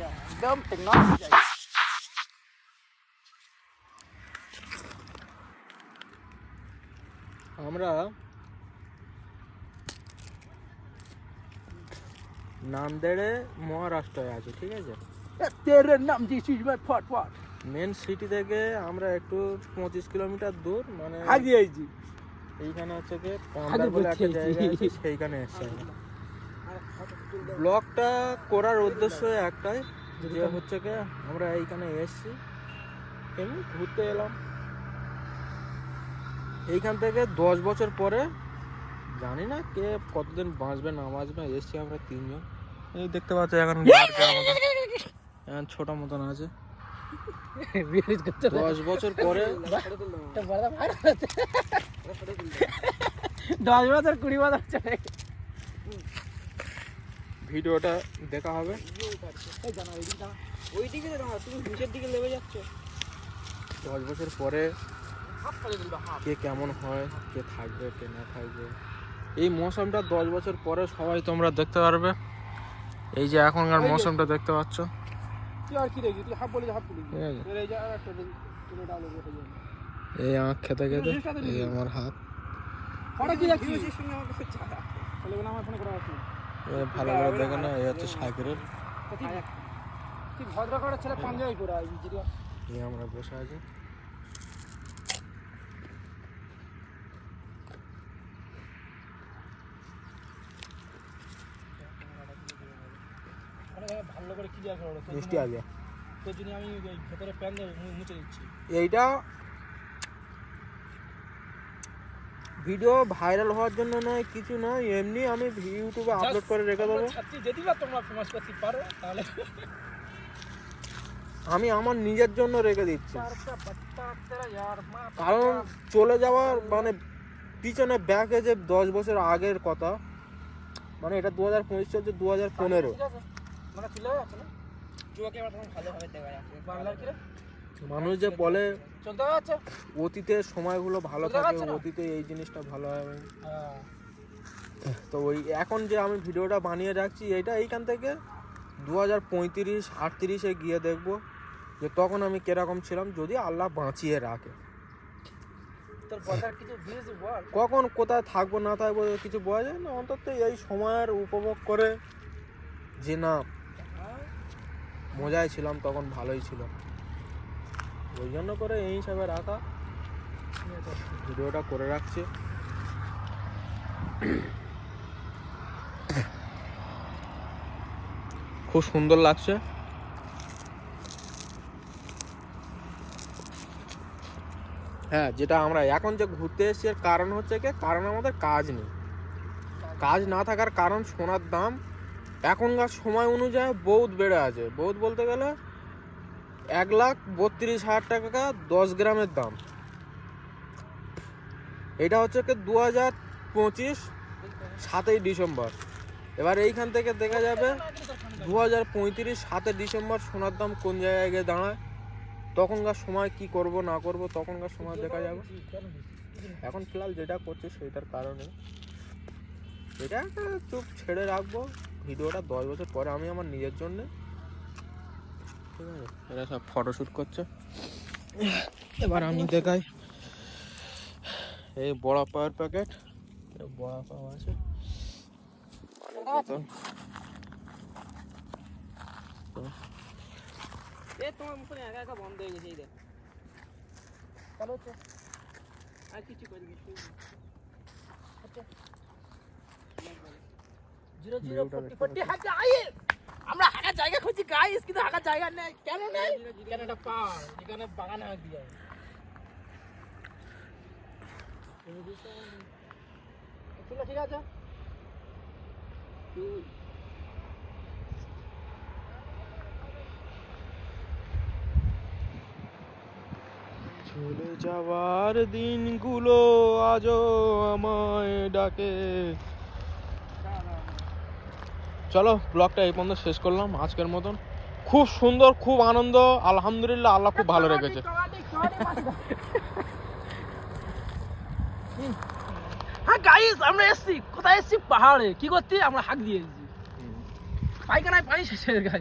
একদম টেকনোলজি। আমরা নান্দেড়ে মহারাষ্ট্রে আছি, ঠিক আছে? তেরে নাম দিছিস ভাই ফট ফট। মেন সিটি থেকে আমরা একটু 25 কিলোমিটার দূর, মানে আগে আইছি এইখানে হচ্ছে কি পান্ডার বলে একটা জায়গা আছে, সেইখানে এসছি। ব্লগটা করার উদ্দেশ্য একটাই, যে হচ্ছে কি আমরা এইখানে এসছি, এমনি ঘুরতে এলাম। এইখান থেকে 10 বছর পরে জানি না কে কতদিন বাঁচবে না বাঁচবে, এসছি আমরা 3 জন। এই দেখতে পাচ্ছ এখন এখন ছোট মতন আছে। 10 বছর পরে 10 বছর 20 বছর চলে ভিডিওটা দেখা হবে। ওই দিকে তুমি নিচের দিকে লেগে যাচ্ছ। 10 বছর পরে কে কেমন হয়, কে থাকবে কে না থাকবে, এই মৌসুমটা 10 বছর পরে সবাই তোমরা দেখতে পারবে। এই যে এখনকার মৌসুমটা দেখতে পাচ্ছ, তুই আর কি দেখি, তুই হাফ বলে হাফ বলি। ঠিক আছে? এই যে আর একটা তুলে ডালো ওটা দিয়ে। এই আখ খেতে খেতে এই আমার হাত। ফটো কি দেখছিস? সঙ্গে আমার কাছে ছাড়া বলে বলে আমার ফোনে করা আছে। ভালো করে দেখো না, এই হচ্ছে সাইকেলের। তুই ভদ্র করে ছেলে পাঞ্জাবি পরে আইবি জিরিয়া। এই আমরা বসে আছি। ভালো করে ক্লিয়ার করো। মিষ্টি আছে তোর জন্য আমি ভেতরে প্যান মুছে দিচ্ছি। এইটা ভিডিও ভাইরাল হওয়ার জন্য নয়, কিছু নয়, এমনি আমি ইউটিউবে আপলোড করে রেখে দেবো। ছাত্রী যদি বা তোমরা ফেমাস করতে পারো তাহলে আমি আমার নিজের জন্য রেখে দিচ্ছি, কারণ চলে যাওয়ার মানে পিছনে ব্যাকে যে 10 বছর আগের কথা, মানে এটা 2025 চলছে 2015। মানে তুলে যাচ্ছে না জুয়াকে আবার তখন ভালো ভাবে দেখা যাচ্ছে বাংলার কি রে মানুষ যে বলে চলতে যাচ্ছে অতীতের সময়গুলো ভালো থাকে, অতীতে এই জিনিসটা ভালো হবে। তো ওই এখন যে আমি ভিডিওটা বানিয়ে রাখছি, এইটা এইখান থেকে 2035-38-এ গিয়ে দেখবো যে তখন আমি কিরকম ছিলাম, যদি আল্লাহ বাঁচিয়ে রাখে। তোর কথা কিছু দিয়েছি বল, কখন কোথায় থাকবো না থাকবো কিছু বোঝা যায় না, অন্তত এই সময়ের উপভোগ করে যে না মজায় ছিলাম, তখন ভালোই ছিল, ওই জন্য করে এই হিসাবে রাখা, ভিডিওটা করে রাখছি। খুব সুন্দর লাগছে। হ্যাঁ, যেটা আমরা এখন যে ঘুরতে এসেছি এর কারণ হচ্ছে কি, কারণ আমাদের কাজ নেই। কাজ না থাকার কারণ সোনার দাম এখনকার সময় অনুযায়ী বহুত বেড়ে আছে। বহুত বলতে গেলে 1,32,000 টাকা 10 গ্রামের দাম। এটা হচ্ছে কি 2025 7ই ডিসেম্বর। এবার এইখান থেকে দেখা যাবে 2035 7 ডিসেম্বর সোনার দাম কোন জায়গায় গিয়ে দাঁড়ায়। তখনকার সময় কি করব না করব তখনকার সময় দেখা যাবে। এখন ফিলহাল যেটা করছি সেটার কারণে এটা একটা চুপ ছেড়ে রাখবো। ভিডিওটা 10 বছর পরে আমি আমার নিজের জন্য, ঠিক আছে, এরা সব ফটোশ্যুট করছে। এবার আমি দেখাই এই বড়া পাওয়ার প্যাকেট, বড়া পাওয়া আছে তোমার মুখে একা একা বন্ধ হয়ে গেছে। এই দেখ ভালো হচ্ছে আর কিছু করি আচ্ছা 0040 হাঁটা আইয়ে আমরা হাঁটার জায়গা খুঁজছি গাইস, কিন্তু হাঁটার জায়গা নেই। কেন নেই? এখানে একটা পাহাড়, যেখানে বাগান হয় দিয়ে ঠিক আছে। চলে যাওয়ার দিনগুলো আজও আমায় ডাকে। চলো ব্লগটা এই পর্যন্ত শেষ করলাম আজকের মতন। খুব সুন্দর, খুব আনন্দ, আলহামদুলিল্লাহ, আল্লাহ খুব ভালো রেখেছে। হ্যাঁ গাইস, আমরা এসছি কোথায়? এসছি পাহাড়ে। কি করতে? আমরা হাঁক দিয়েছি পাইখানায় পানি শেষ হয়ে গেছে।